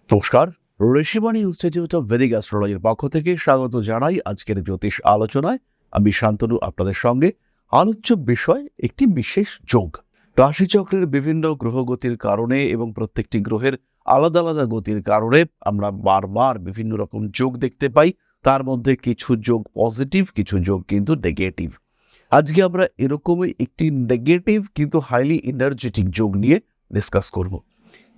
নমস্কার। Rishibani institute of Vedic অ্যাস্ট্রোলজির পক্ষ থেকে স্বাগত জানাই আজকের জ্যোতিষ আলোচনায়। আমি শান্তনু আপনাদের সঙ্গে। আলোচ্য বিষয় একটি বিশেষ যোগ। রাশিচক্রের বিভিন্ন গ্রহগতির কারণে এবং প্রত্যেকটি গ্রহের আলাদা আলাদা গতির কারণে আমরা বারবার বিভিন্ন রকম যোগ দেখতে পাই। তার মধ্যে কিছু যোগ পজিটিভ, কিছু যোগ কিন্তু নেগেটিভ। আজকে আমরা এরকমই একটি নেগেটিভ কিন্তু হাইলি এনার্জেটিক যোগ নিয়ে ডিসকাস করব।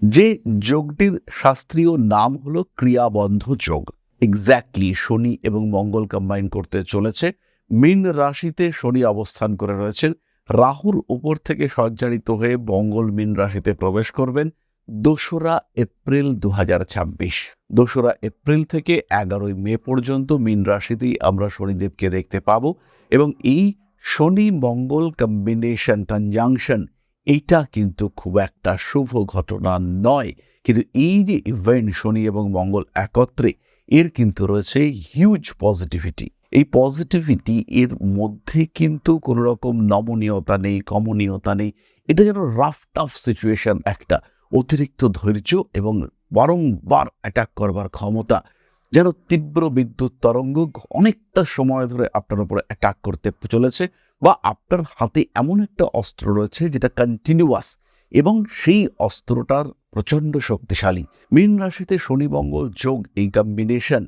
যে যোগটির শাস্ত্রীয় নাম হলো ক্রিয়াবন্ধ যোগ। এক্স্যাক্টলি শনি এবং মঙ্গল কম্বাইন করতে চলেছে। মীন রাশিতে শনি অবস্থান করে রয়েছেন। রাহুর উপর থেকে সঞ্চারিত হয়ে মঙ্গল মীন রাশিতে প্রবেশ করবেন 2রা এপ্রিল 2026। 2রা এপ্রিল থেকে 11ই মে পর্যন্ত মীন রাশিতেই আমরা শনিদেবকে দেখতে পাবো। এবং এই শনি মঙ্গল কম্বিনেশন কনজাংশন এইটা কিন্তু খুব একটা শুভ ঘটনা নয়, কিন্তু এই যে ইভেন্ট শনি এবং মঙ্গল একত্রে, এর কিন্তু রয়েছে হিউজ পজিটিভিটি। এই পজিটিভিটি এর মধ্যে কিন্তু কোনো রকম নমনীয়তা নেই, কমনীয়তা নেই। এটা যেন রাফ টাফ সিচুয়েশন, একটা অতিরিক্ত ধৈর্য এবং বারংবার অ্যাটাক করবার ক্ষমতা, যেন তীব্র বিদ্যুৎ তরঙ্গ অনেকটা সময় ধরে আপনার উপরে অ্যাটাক করতে চলেছে, বা আপনার হাতে এমন একটা অস্ত্র রয়েছে যেটা কন্টিনিউয়াস এবং সেই অস্ত্রটার প্রচণ্ড শক্তিশালী। মীন রাশিতে শনি মঙ্গল যোগ, এই কম্বিনেশন,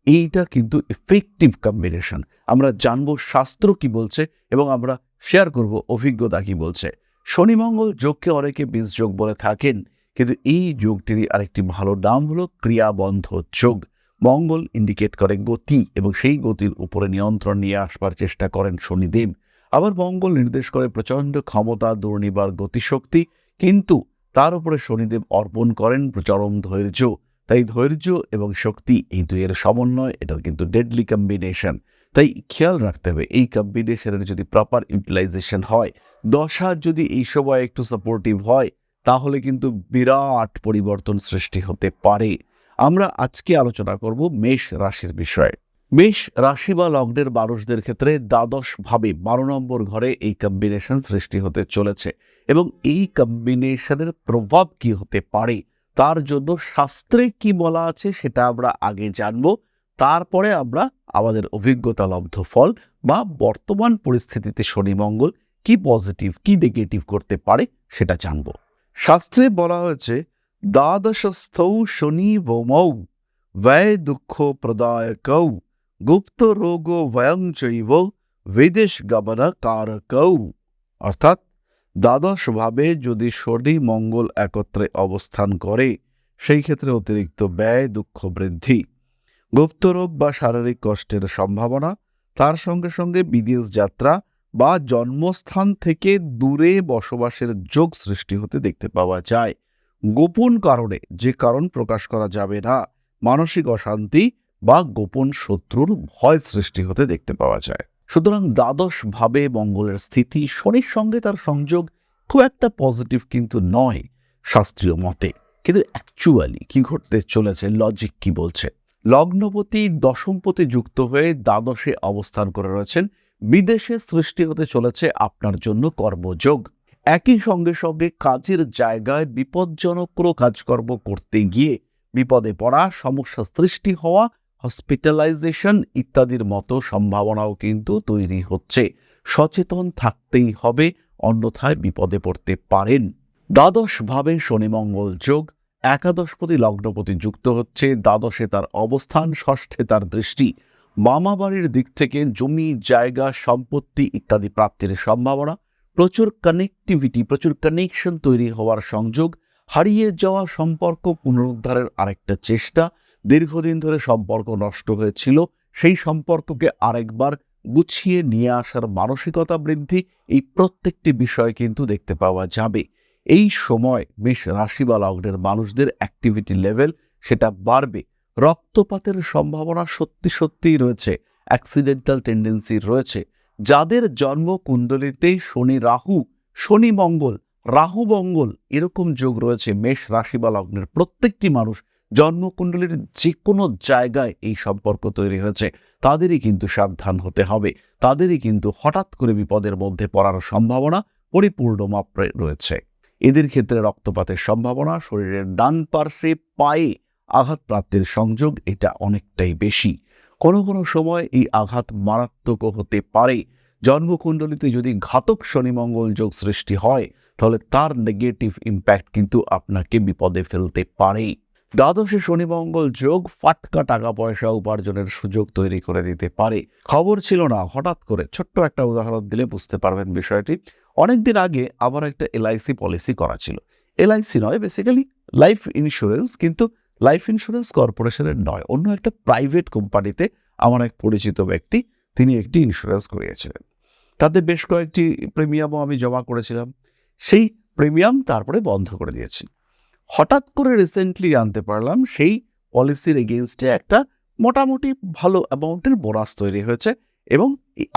এইটা কিন্তু এফেক্টিভ কম্বিনেশন। আমরা জানবো শাস্ত্র কি বলছে এবং আমরা শেয়ার করব অভিজ্ঞতা কি বলছে। শনি মঙ্গল যোগকে অনেকে বীজ যোগ বলে থাকেন, কিন্তু এই যোগটিরই আরেকটি ভালো নাম হলো ক্রিয়াবন্ধ যোগ। মঙ্গল ইন্ডিকেট করে গতি এবং সেই গতির উপরে নিয়ন্ত্রণ নিয়ে আসবার চেষ্টা করেন শনিদেব। আবার মঙ্গল নির্দেশ করে প্রচণ্ড ক্ষমতা, দুর্নিবার গতিশক্তি, কিন্তু তার উপরে শনিদেব অর্পণ করেন চরম ধৈর্য। তাই ধৈর্য এবং শক্তি, এই দুইয়ের সমন্বয়, এটা কিন্তু ডেডলি কম্বিনেশন। তাই খেয়াল রাখতে হবে এই কম্বিনেশনের যদি প্রপার ইউটিলাইজেশন হয়, দশা যদি এই সময় একটু সাপোর্টিভ হয়, তাহলে কিন্তু বিরাট পরিবর্তন সৃষ্টি হতে পারে। আমরা আজকে আলোচনা করব মেষ রাশির বিষয়ে। মেষ রাশি বা লগ্নের মানুষদের ক্ষেত্রে দ্বাদশ ভাবে 12 নম্বর ঘরে এই কম্বিনেশন সৃষ্টি হতে চলেছে, এবং এই কম্বিনেশনের প্রভাব কি হতে পারে তার জন্য শাস্ত্রে কি বলা আছে সেটা আমরা আগে জানব। তারপরে আমরা আমাদের অভিজ্ঞতা লব্ধ ফল বা বর্তমান পরিস্থিতিতে শনি মঙ্গল কি পজিটিভ কি নেগেটিভ করতে পারে সেটা জানব। শাস্ত্রে বলা হয়েছে, দ্বাদশস্থৌ শনি ভৌমৌ ব্যয় দুঃখ প্রদায়কৌ গুপ্ত রোগ ভয়ং চৈব বিদেশ গমন কারকৌ। অর্থাৎ দ্বাদশ ভাবে যদি শনি মঙ্গল একত্রে অবস্থান করে, সেই ক্ষেত্রে অতিরিক্ত ব্যয়, দুঃখ বৃদ্ধি, গুপ্তরোগ বা শারীরিক কষ্টের সম্ভাবনা, তার সঙ্গে সঙ্গে বিদেশ যাত্রা বা জন্মস্থান থেকে দূরে বসবাসের যোগ সৃষ্টি হতে দেখতে পাওয়া যায়। গোপন কারণে, যে কারণ প্রকাশ করা যাবে না, মানসিক অশান্তি বা গোপন শত্রুর ভয় সৃষ্টি হতে দেখতে পাওয়া যায়। সুতরাং দ্বাদশ ভাবে মঙ্গলের স্থিতি, শনির সঙ্গে তার সংযোগ খুব একটা পজিটিভ কিন্তু নয় শাস্ত্রীয় মতে। কিন্তু অ্যাকচুয়ালি কি ঘটতে চলেছে, লজিক কি বলছে? লগ্নপতি দশমপতি যুক্ত হয়ে দ্বাদশে অবস্থান করে রয়েছেন। বিদেশে সৃষ্টি হতে চলেছে আপনার জন্য কর্মযোগ। একই সঙ্গে সঙ্গে কাজের জায়গায় বিপজ্জনক কোনো কাজকর্ম করতে গিয়ে বিপদে পড়া, সমস্যা সৃষ্টি হওয়া, হসপিটালাইজেশন ইত্যাদির মতো সম্ভাবনাও কিন্তু তৈরি হচ্ছে। সচেতন থাকতেই হবে, অন্যথায় বিপদে পড়তে পারেন। দ্বাদশ ভাবে শনি মঙ্গল যোগ, একাদশপতি লগ্নপতি যুক্ত হচ্ছে। দ্বাদশে তার অবস্থান, ষষ্ঠে তার দৃষ্টি। মামা বাড়ির দিক থেকে জমি, জায়গা, সম্পত্তি ইত্যাদি প্রাপ্তির সম্ভাবনা, প্রচুর কানেক্টিভিটি, প্রচুর কানেকশন তৈরি হওয়ার সংযোগ, হারিয়ে যাওয়া সম্পর্ক পুনরুদ্ধারের আরেকটা চেষ্টা, দীর্ঘদিন ধরে সম্পর্ক নষ্ট হয়েছিল সেই সম্পর্ককে আরেকবার গুছিয়ে নিয়ে আসার মানসিকতা বৃদ্ধি, এই প্রত্যেকটি বিষয় কিন্তু দেখতে পাওয়া যাবে। এই সময় মেষ রাশি বা লগ্নের মানুষদের অ্যাক্টিভিটি লেভেল সেটা বাড়বে। রক্তপাতের সম্ভাবনা সত্যি সত্যিই রয়েছে, অ্যাক্সিডেন্টাল টেন্ডেন্সি রয়েছে। যাদের জন্ম কুণ্ডলিতে শনি রাহু, শনি মঙ্গল, রাহু মঙ্গল এরকম যোগ রয়েছে, মেষ রাশি বা লগ্নের প্রত্যেকটি মানুষ জন্মকুণ্ডলীর যে কোনো জায়গায় এই সম্পর্ক তৈরি হয়েছে, তাদেরই কিন্তু সাবধান হতে হবে। তাদেরই কিন্তু হঠাৎ করে বিপদের মধ্যে পড়ার সম্ভাবনা পরিপূর্ণ মাত্রায় রয়েছে। এদের ক্ষেত্রে রক্তপাতের সম্ভাবনা, শরীরের ডান পার্শ্বে, পায়ে আঘাত প্রাপ্তির সংযোগ এটা অনেকটাই বেশি। কোনো কোনো সময় এই আঘাত মারাত্মকও হতে পারে। জন্মকুণ্ডলিতে যদি ঘাতক শনি মঙ্গল যোগ সৃষ্টি হয় তাহলে তার নেগেটিভ ইম্প্যাক্ট কিন্তু আপনাকে বিপদে ফেলতে পারে। দ্বাদশে শনি মঙ্গল যোগ ফাটকা টাকা পয়সা উপার্জনের সুযোগ তৈরি করে দিতে পারে। খবর ছিল না, হঠাৎ করে ছোট্ট একটা উদাহরণ দিলে বুঝতে পারবেন বিষয়টি। অনেকদিন আগে আমার একটা এলআইসি পলিসি করা ছিল। এলআইসি নয়, বেসিক্যালি লাইফ ইন্স্যুরেন্স, কিন্তু লাইফ ইন্স্যুরেন্স কর্পোরেশনের নয়, অন্য একটা প্রাইভেট কোম্পানিতে আমার এক পরিচিত ব্যক্তি তিনি একটি ইন্স্যুরেন্স করিয়েছিলেন। তাতে বেশ কয়েকটি প্রিমিয়ামও আমি জমা করেছিলাম। সেই প্রিমিয়াম তারপরে বন্ধ করে দিয়েছি। হঠাৎ করে রিসেন্টলি জানতে পারলাম সেই পলিসির এগেইনস্টে একটা মোটামুটি ভালো অ্যামাউন্টের বোনাস তৈরি হয়েছে এবং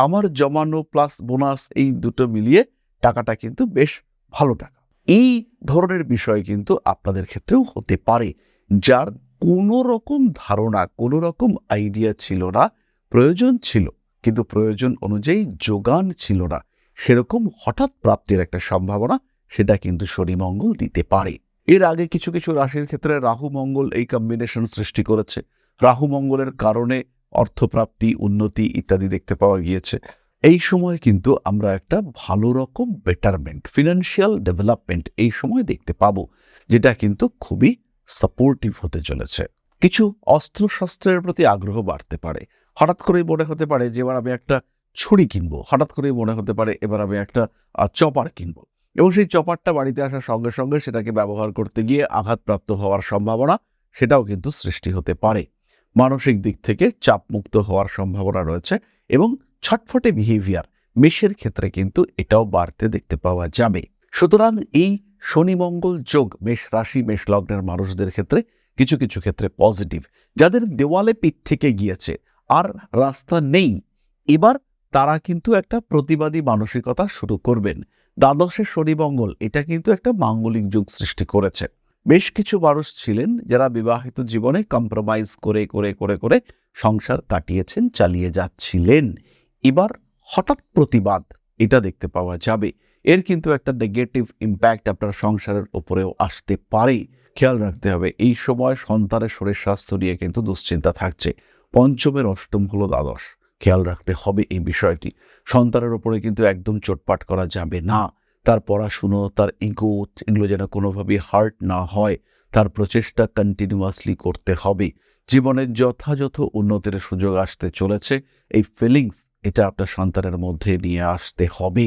আমার জমানো প্লাস বোনাস এই দুটো মিলিয়ে টাকাটা কিন্তু বেশ ভালো টাকা। এই ধরনের বিষয় কিন্তু আপনাদের ক্ষেত্রেও হতে পারে। যার কোনো রকম ধারণা, কোনো রকম আইডিয়া ছিল না, প্রয়োজন ছিল কিন্তু প্রয়োজন অনুযায়ী যোগান ছিল না, সেরকম হঠাৎ প্রাপ্তির একটা সম্ভাবনা সেটা কিন্তু শনি মঙ্গল দিতে পারে। এর আগে কিছু কিছু রাশির ক্ষেত্রে রাহু মঙ্গল এই কম্বিনেশন সৃষ্টি করেছে। রাহু মঙ্গলের কারণে অর্থপ্রাপ্তি, উন্নতি ইত্যাদি দেখতে পাওয়া গিয়েছে। এই সময় কিন্তু আমরা একটা ভালো রকম বেটারমেন্ট, ফিনান্সিয়াল ডেভেলপমেন্ট এই সময় দেখতে পাবো, যেটা কিন্তু খুবই সাপোর্টিভ হতে চলেছে। কিছু অস্ত্রশস্ত্রের প্রতি আগ্রহ বাড়তে পারে। হঠাৎ করেই মনে হতে পারে যে এবার আমি একটা ছুরি কিনবো, হঠাৎ করেই মনে হতে পারে এবার আমি একটা চপার কিনবো, এবং সেই চপারটা বাড়িতে আসার সঙ্গে সঙ্গে সেটাকে ব্যবহার করতে গিয়ে আঘাতপ্রাপ্ত হওয়ার সম্ভাবনা সেটাও কিন্তু সৃষ্টি হতে পারে। মানসিক দিক থেকে চাপমুক্ত হওয়ার সম্ভাবনা রয়েছে এবং ছটফটে বিহেভিয়ার মেষের ক্ষেত্রে কিন্তু এটাও বাড়তে দেখতে পাওয়া যাবে। সুতরাং এই শনি মঙ্গল যোগ মেষ রাশি, মেষ লগ্নের মানুষদের ক্ষেত্রে কিছু কিছু ক্ষেত্রে পজিটিভ। যাদের দেওয়ালে পিঠ থেকে গিয়েছে, আর রাস্তা নেই, এবার তারা কিন্তু একটা প্রতিবাদী মানসিকতা শুরু করবেন। দ্বাদশে শনি মঙ্গল এটা কিন্তু একটা মাঙ্গলিক যুগ সৃষ্টি করেছে। বেশ কিছু মানুষ ছিলেন যারা বিবাহিত জীবনে কম্প্রোমাইজ করে করে করে করে সংসার কাটিয়েছেন, চালিয়ে যাচ্ছিলেন। এবার হঠাৎ প্রতিবাদ এটা দেখতে পাওয়া যাবে। এর কিন্তু একটা নেগেটিভ ইম্প্যাক্ট আপনার সংসারের উপরেও আসতে পারে। খেয়াল রাখতে হবে এই সময় সন্তানের শরীর স্বাস্থ্য নিয়ে কিন্তু দুশ্চিন্তা থাকছে। পঞ্চমের অষ্টম হলো দ্বাদশ, খেয়াল রাখতে হবে এই বিষয়টি। সন্তানের উপরে কিন্তু একদম চোটপাট করা যাবে না। তার পড়াশুনো, তার ইগো, এগুলো যেন কোনোভাবেই হার্ট না হয়, তার প্রচেষ্টা কন্টিনিউয়াসলি করতে হবে। জীবনের যথাযথ উন্নতির সুযোগ আসতে চলেছে, এই ফিলিংস এটা আপনার সন্তানের মধ্যে নিয়ে আসতে হবে।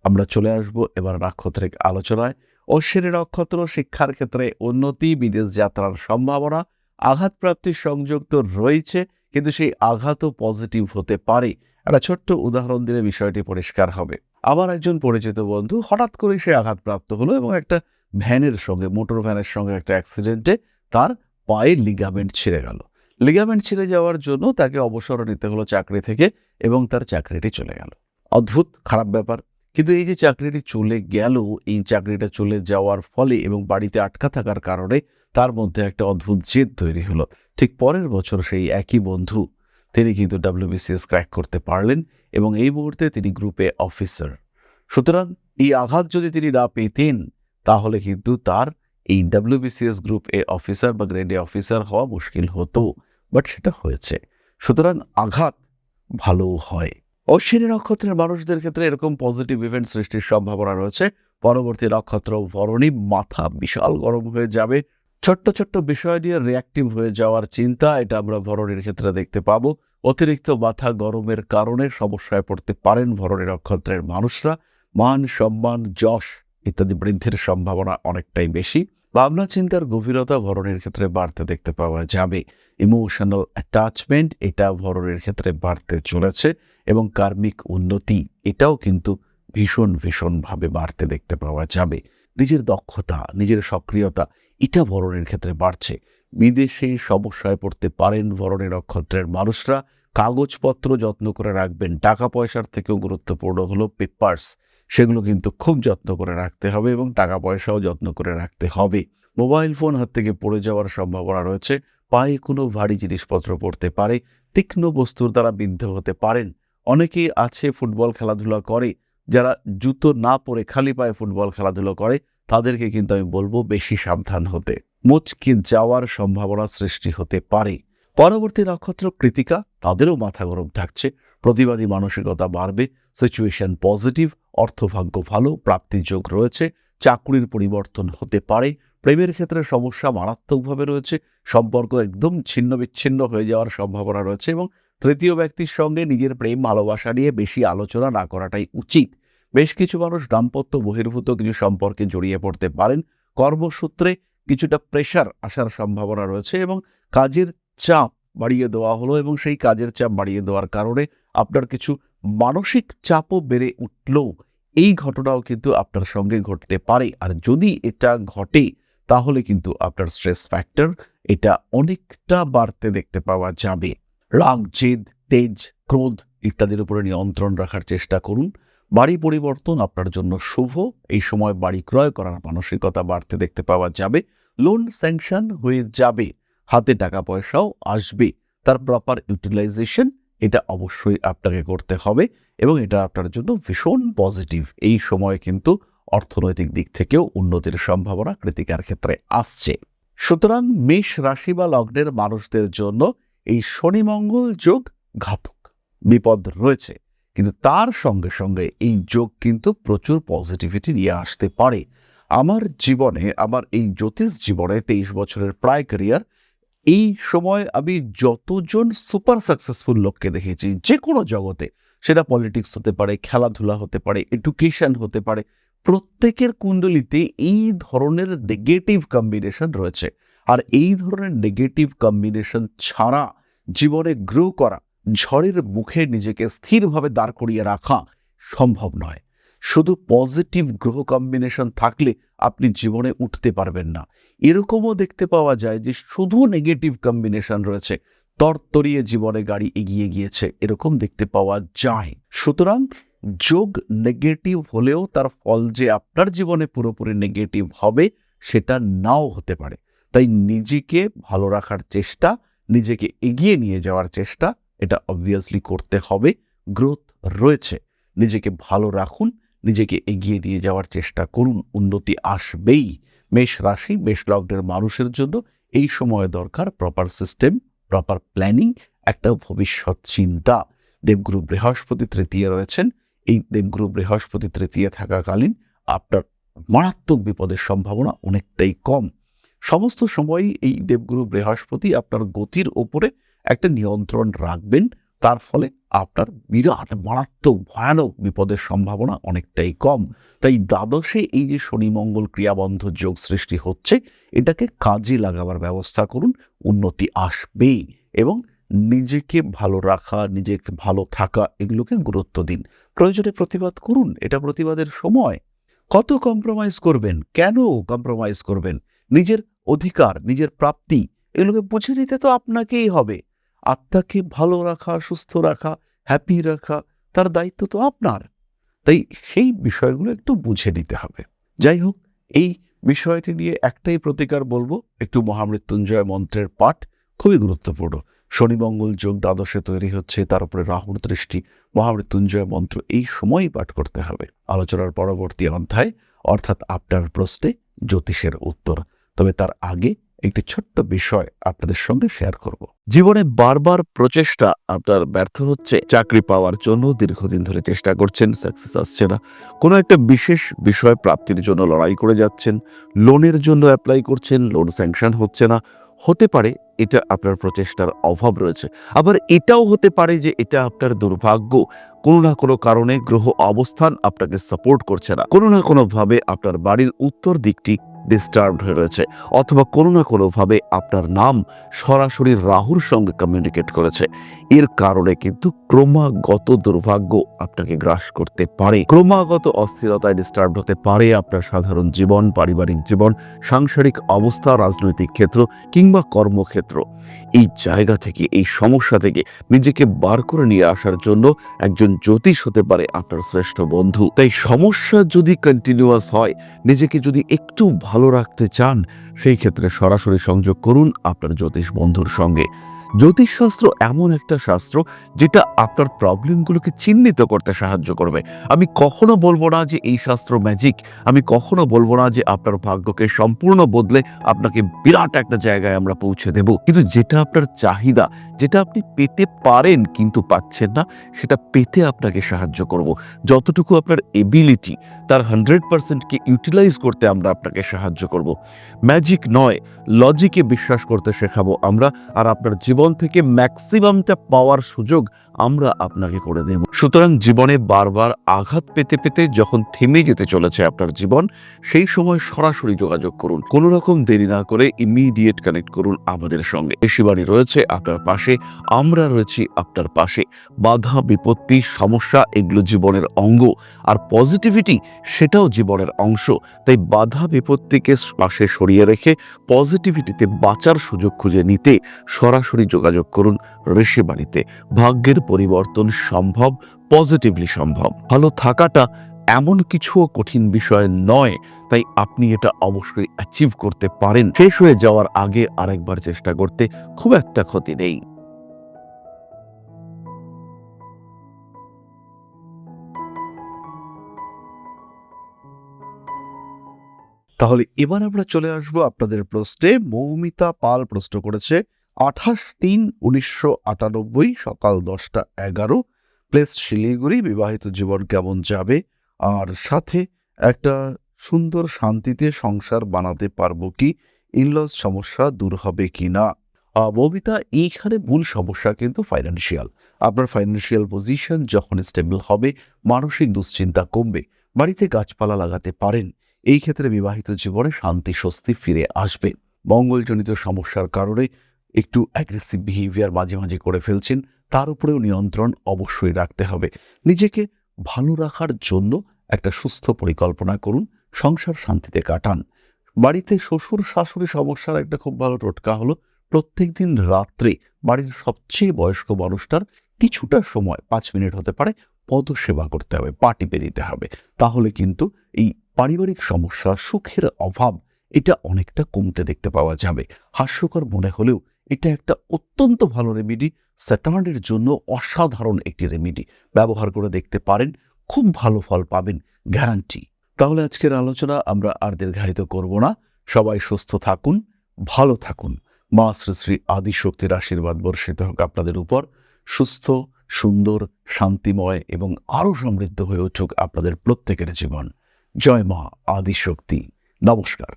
আমরা চলে আসব এবার নাক্ষত্রিক আলোচনায়। অশ্বিনী নক্ষত্র, শিক্ষার ক্ষেত্রে উন্নতি, বিদেশ যাত্রার সম্ভাবনা, আঘাতপ্রাপ্তির সংযোগ তো রয়েছে, কিন্তু সেই আঘাতও পজিটিভ হতে পারে। একটা ছোট্ট উদাহরণ দিলে বিষয়টি পরিষ্কার হবে। আমার একজন পরিচিত বন্ধু হঠাৎ করেই সে আঘাতপ্রাপ্ত হলো এবং একটা ভ্যানের সঙ্গে, মোটর ভ্যানের সঙ্গে একটা অ্যাক্সিডেন্টে তার পায়ের লিগামেন্ট ছিঁড়ে গেল। লিগামেন্ট ছিঁড়ে যাওয়ার জন্য তাকে অবসর নিতে হলো চাকরি থেকে এবং তার চাকরিটি চলে গেল। অদ্ভুত খারাপ ব্যাপার। কিন্তু এই যে চাকরিটি চলে গেল, এই চাকরিটা চলে যাওয়ার ফলে এবং বাড়িতে আটকা থাকার কারণে তার মধ্যে একটা অদ্ভুত জেদ তৈরি হলো। ঠিক পরের বছর সেই একই বন্ধু তিনি কিন্তু WBCS ক্র্যাক করতে পারলেন এবং এই মুহূর্তে তিনি গ্রুপে অফিসার। সুতরাং এই আঘাত যদি তিনি না পেতেন তাহলে কিন্তু তার এই WBCS গ্রুপ এ অফিসার বা গ্রেড এ অফিসার হওয়া মুশকিল হতো, বাট সেটা হয়েছে। সুতরাং আঘাত ভালো হয়। অশ্বিনী নক্ষত্রের মানুষদের ক্ষেত্রে এরকম পজিটিভ ইভেন্ট সৃষ্টির সম্ভাবনা রয়েছে। পরবর্তী নক্ষত্র ভরণী, মাথা বিশাল গরম হয়ে যাবে, ছোট্ট ছোট্ট বিষয় নিয়ে রিঅ্যাক্টিভ হয়ে যাওয়ার চিন্তা এটা আমরা ভরণীর ক্ষেত্রে দেখতে পাবো। অতিরিক্ত মাথা গরমের কারণে সমস্যায় পড়তে পারেন ভরণী নক্ষত্রের মানুষরা। মান সম্মান, যশ ইত্যাদি বৃদ্ধির সম্ভাবনা অনেকটাই বেশি। ভাবনা চিন্তার গভীরতা ভরণীর ক্ষেত্রে বাড়তে দেখতে পাওয়া যাবে। ইমোশনাল অ্যাটাচমেন্ট এটা ভরণীর ক্ষেত্রে বাড়তে চলেছে এবং কার্মিক উন্নতি এটাও কিন্তু ভীষণ ভীষণভাবে বাড়তে দেখতে পাওয়া যাবে। নিজের দক্ষতা, নিজের সক্রিয়তা এটা ভরণের ক্ষেত্রে বাড়ছে। বিদেশে সমস্যায় পড়তে পারেন ভরণী নক্ষত্রের মানুষরা। কাগজপত্র যত্ন করে রাখবেন। টাকা পয়সার থেকেও গুরুত্বপূর্ণ হলো পেপার্স, সেগুলো কিন্তু খুব যত্ন করে রাখতে হবে এবং টাকা পয়সাও যত্ন করে রাখতে হবে। মোবাইল ফোন হাত থেকে পড়ে যাওয়ার সম্ভাবনা রয়েছে। পায়ে কোনো ভারী জিনিসপত্র পড়তে পারে। তীক্ষ্ণ বস্তুর দ্বারা বিদ্ধ হতে পারেন। অনেকেই আছে ফুটবল খেলাধুলা করে, যারা জুতো না পরে খালি পায়ে ফুটবল খেলাধুলো করে তাদেরকে কিন্তু আমি বলবো বেশি সাবধান হতে। মুচকে যাওয়ার সম্ভাবনা সৃষ্টি হতে পারে। পরবর্তী নক্ষত্র কৃতিকা, তাদেরও মাথা গরম থাকছে, প্রতিবাদী মানসিকতা বাড়বে, সিচুয়েশন পজিটিভ, অর্থভাগ্য ভালো, প্রাপ্তির যোগ রয়েছে, চাকরির পরিবর্তন হতে পারে, প্রেমের ক্ষেত্রে সমস্যা মারাত্মকভাবে রয়েছে, সম্পর্ক একদম ছিন্ন বিচ্ছিন্ন হয়ে যাওয়ার সম্ভাবনা রয়েছে এবং তৃতীয় ব্যক্তির সঙ্গে নিজের প্রেম ভালোবাসা নিয়ে বেশি আলোচনা না করাটাই উচিত। বেশ কিছু মানুষ দাম্পত্য বহির্ভূত কিছু সম্পর্কে জড়িয়ে পড়তে পারেন, কর্মসূত্রে কিছুটা প্রেশার আসার সম্ভাবনা রয়েছে এবং কাজের চাপ বাড়িয়ে দেওয়া হলো এবং সেই কাজের চাপ বাড়িয়ে দেওয়ার কারণে আপনার কিছু মানসিক চাপও বেড়ে উঠলেও এই ঘটনাও কিন্তু আপনার সঙ্গে ঘটতে পারে। আর যদি এটা ঘটে তাহলে কিন্তু আপনার স্ট্রেস ফ্যাক্টর এটা অনেকটা বাড়তে দেখতে পাওয়া যাবে। রাগ, জেদ, তেজ, ক্রোধ ইত্যাদির উপরে নিয়ন্ত্রণ রাখার চেষ্টা করুন। বাড়ি পরিবর্তন আপনার জন্য শুভ, এই সময় বাড়ি ক্রয় করার মানসিকতা বাড়তে দেখতে পাওয়া যাবে। লোন স্যাংশন হয়ে যাবে, হাতে টাকা পয়সাও আসবে, তার প্রপার ইউটিলাইজেশন এটা অবশ্যই আপনাকে করতে হবে এবং এটা আপনার জন্য ভীষণ পজিটিভ। এই সময় কিন্তু অর্থনৈতিক দিক থেকেও উন্নতির সম্ভাবনা কৃতিকার ক্ষেত্রে আসছে। সুতরাং মেষ রাশি বা লগ্নের মানুষদের জন্য এই শনি মঙ্গল যোগ ঘাতক, বিপদ রয়েছে, কিন্তু তার সঙ্গে সঙ্গে এই যোগ কিন্তু প্রচুর পজিটিভিটি নিয়ে আসতে পারে। আমার জীবনে, আমার এই জ্যোতিষ জীবনে 23 বছরের প্রায় ক্যারিয়ার, এই সময় আমি যতজন সুপার সাকসেসফুল লোককে দেখেছি যে কোনো জগতে, সেটা পলিটিক্স হতে পারে, খেলাধুলা হতে পারে, এডুকেশন হতে পারে, প্রত্যেকের কুণ্ডলিতে এই ধরনের নেগেটিভ কম্বিনেশন রয়েছে। আর এই ধরনের নেগেটিভ কম্বিনেশন ছাড়া জীবনে গ্রো করা, ঝড়ের মুখে নিজেকে স্থিরভাবে দাঁড় করিয়ে রাখা সম্ভব নয়। শুধু পজিটিভ গ্রহ কম্বিনেশন থাকলে আপনি জীবনে উঠতে পারবেন না। এরকমও দেখতে পাওয়া যায় যে শুধু নেগেটিভ কম্বিনেশন রয়েছে, তরতরিয়ে জীবনে গাড়ি এগিয়ে গিয়েছে, এরকম দেখতে পাওয়া যায়। সুতরাং যোগ নেগেটিভ হলেও তার ফল যে আপনার জীবনে পুরোপুরি নেগেটিভ হবে সেটা নাও হতে পারে। তাই নিজেকে ভালো রাখার চেষ্টা, নিজেকে এগিয়ে নিয়ে যাওয়ার চেষ্টা, এটা অবভিয়াসলি করতে হবে। গ্রোথ রয়েছে, নিজেকে ভালো রাখুন, নিজেকে এগিয়ে নিয়ে যাওয়ার চেষ্টা করুন, উন্নতি আসবেই। মেষ রাশি, মেষ লগ্নের মানুষের জন্য এই সময় দরকার প্রপার সিস্টেম, প্রপার প্ল্যানিং, একটা ভবিষ্যৎ চিন্তা। দেবগুরু বৃহস্পতি তৃতীয় রয়েছেন, এই দেবগুরু বৃহস্পতি তৃতীয় থাকাকালীন আপনার মারাত্মক বিপদের সম্ভাবনা অনেকটাই কম। সমস্ত সময়ই এই দেবগুরু বৃহস্পতি আপনার গতির ওপরে একটা নিয়ন্ত্রণ রাখবেন, তার ফলে আপনার বিরাট মারাত্মক ভয়ানক বিপদের সম্ভাবনা অনেকটাই কম। তাই দ্বাদশে এই যে শনি মঙ্গল ক্রিয়াবন্ধ যোগ সৃষ্টি হচ্ছে, এটাকে কাজে লাগাবার ব্যবস্থা করুন, উন্নতি আসবে। এবং নিজেকে ভালো রাখা, নিজেকে ভালো থাকা, এগুলোকে গুরুত্ব দিন। প্রয়োজনে প্রতিবাদ করুন, এটা প্রতিবাদের সময়। কত কম্প্রোমাইজ করবেন, কেন কম্প্রোমাইজ করবেন? নিজের অধিকার, নিজের প্রাপ্তি, এগুলোকে বুঝে নিতে তো আপনাকেই হবে। আত্মাকে ভালো রাখা, সুস্থ রাখা, হ্যাপি রাখা, তার দায়িত্ব তো আপনার। তাই সেই বিষয়গুলো একটু বুঝে নিতে হবে। যাই হোক, এই বিষয়টি নিয়ে একটাই প্রতিকার বলবো, একটু মহামৃত্যুঞ্জয় মন্ত্রের পাঠ খুবই গুরুত্বপূর্ণ। শনি মঙ্গল যোগ দ্বাদশে তৈরি হচ্ছে, তার উপরে রাহুর দৃষ্টি, মহামৃত্যুঞ্জয় মন্ত্র এই সময়ই পাঠ করতে হবে। আলোচনার পরবর্তী অধ্যায়, অর্থাৎ আপনার প্রশ্নে জ্যোতিষের উত্তর। তবে তার আগে একটি ছোট্ট বিষয় আপনাদের সঙ্গে শেয়ার করব। জীবনে বারবার প্রচেষ্টা আপনার ব্যর্থ হচ্ছে, চাকরি পাওয়ার জন্য দীর্ঘদিন ধরে চেষ্টা করছেন, সাকসেস আসছে না, কোনো একটা বিশেষ বিষয় প্রাপ্তির জন্য লড়াই করে যাচ্ছেন, লোনের জন্য অ্যাপ্লাই করছেন, লোন স্যাংশন হচ্ছে না, হতে পারে এটা আপনার প্রচেষ্টার অভাব রয়েছে। আবার এটাও হতে পারে যে এটা আপনার দুর্ভাগ্য, কোনো না কোনো কারণে গ্রহ অবস্থান আপনাকে সাপোর্ট করছে না, কোনো না কোনোভাবে আপনার বাড়ির উত্তর দিকটি ডিস্টার্বড হয়ে রয়েছে, অথবা কোনো না কোনোভাবে আপনার নাম সরাসরি রাহুর সঙ্গে কমিউনিকেট করেছে। এর কারণে কিন্তু ক্রমাগত দুর্ভাগ্য আপনাকে গ্রাস করতে পারে, ক্রমাগত অস্থিরতায় ডিস্টার্ব হতে পারে আপনার সাধারণ জীবন, পারিবারিক জীবন, সাংসারিক অবস্থা, রাজনৈতিক ক্ষেত্র কিংবা কর্মক্ষেত্র। এই জায়গা থেকে, এই সমস্যা থেকে নিজেকে বার করে নিয়ে আসার জন্য একজন জ্যোতিষ হতে পারে আপনার শ্রেষ্ঠ বন্ধু। তাই সমস্যা যদি কন্টিনিউয়াস হয়, নিজেকে যদি একটু ভালো রাখতে চান, সেই ক্ষেত্রে সরাসরি সংযোগ করুন আপনার জ্যোতিষ বন্ধুর সঙ্গে। জ্যোতিষশাস্ত্র এমন একটা শাস্ত্র যেটা আপনার প্রবলেমগুলোকে চিহ্নিত করতে সাহায্য করবে। আমি কখনো বলবো না যে এই শাস্ত্র ম্যাজিক, আমি কখনো বলবো না যে আপনার ভাগ্যকে সম্পূর্ণ বদলে আপনাকে বিরাট একটা জায়গায় আমরা পৌঁছে দেব, কিন্তু যেটা আপনার চাহিদা, যেটা আপনি পেতে পারেন কিন্তু পাচ্ছেন না, সেটা পেতে আপনাকে সাহায্য করব। যতটুকু আপনার এবিলিটি, তার 100%কে ইউটিলাইজ করতে আমরা আপনাকে সাহায্য করব। ম্যাজিক নয়, লজিকে বিশ্বাস করতে শেখাবো আমরা, আর আপনার জীবন থেকে ম্যাক্সিমামটা পাওয়ার সুযোগ আমরা আপনাকে করে দেব। সুতরাং জীবনে বারবার আঘাত পেতে পেতে যখন থেমে যেতে চলেছে আপনার জীবন, সেই সময় সরাসরি যোগাযোগ করুন, কোনো রকম দেরি না করে ইমিডিয়েট কানেক্ট করুন আমাদের সঙ্গে। ঋষিবাণী রয়েছে আপনার পাশে, আমরা রয়েছি আপনার পাশে। বাধা, বিপত্তি, সমস্যা এগুলো জীবনের অঙ্গ, আর পজিটিভিটি সেটাও জীবনের অংশ। তাই বাধা বিপত্তিকে পাশে সরিয়ে রেখে পজিটিভিটিতে বাঁচার সুযোগ খুঁজে নিতে সরাসরি যোগাযোগ করুন ঋষিবাণীতে। ভাগ্যের পরিবর্তন সম্ভব, পজিটিভলি সম্ভব। ভালো থাকাটা এমন কিছুও কঠিন বিষয় নয়, তাই আপনি এটা অবশ্যই অ্যাচিভ করতে পারেন। শেষ হয়ে যাওয়ার আগে আরেকবার চেষ্টা করতে খুব একটা ক্ষতি নেই। তাহলে এবার আমরা চলে আসবো আপনাদের প্রশ্নে। মৌমিতা পাল প্রশ্ন করেছে, 28/3/1998, সকাল 10টা 11, প্লেস শিলিগুড়ি, বিবাহিত জীবন কেমন যাবে, আর সাথে একটা সুন্দর শান্তিতে সংসার বানাতে পারবো কি, ইনলস সমস্যা দূর হবে কি না। মৌমিতা, এইখানে মূল সমস্যা কিন্তু ফাইন্যান্সিয়াল। আপনার ফাইন্যান্সিয়াল পজিশন যখন স্টেবল হবে, মানসিক দুশ্চিন্তা কমবে, বাড়িতে গাছপালা লাগাতে পারেন, এই ক্ষেত্রে বিবাহিত জীবনে শান্তি স্বস্তি ফিরে আসবে। মঙ্গলজনিত সমস্যার কারণে একটু অ্যাগ্রেসিভ বিহেভিয়ার মাঝে মাঝে করে ফেলছেন, তার উপরেও নিয়ন্ত্রণ অবশ্যই রাখতে হবে। নিজেকে ভালো রাখার জন্য একটা সুস্থ পরিকল্পনা করুন, সংসার শান্তিতে কাটান। বাড়িতে শ্বশুর শাশুড়ি সমস্যার একটা খুব ভালো টোটকা হলো, প্রত্যেকদিন রাত্রে বাড়ির সবচেয়ে বয়স্ক মানুষটার কিছুটা সময়, 5 মিনিট হতে পারে, পদসেবা করতে হবে, পা টিপে দিতে হবে। তাহলে কিন্তু এই পারিবারিক সমস্যা, সুখের অভাব, এটা অনেকটা কমতে দেখতে পাওয়া যাবে। হাস্যকর মনে হলেও এটা একটা অত্যন্ত ভালো রেমেডি, স্যাটার্নের জন্য অসাধারণ একটি রেমেডি। ব্যবহার করে দেখতে পারেন, খুব ভালো ফল পাবেন, গ্যারান্টি। তাহলে আজকের আলোচনা আমরা আর দীর্ঘায়িত করব না। সবাই সুস্থ থাকুন, ভালো থাকুন। মা শ্রী শ্রী আদিশক্তির আশীর্বাদ বর্ষিত হোক আপনাদের উপর। সুস্থ, সুন্দর, শান্তিময় এবং আরও সমৃদ্ধ হয়ে উঠুক আপনাদের প্রত্যেকের জীবন। জয় মা আদিশক্তি। নমস্কার।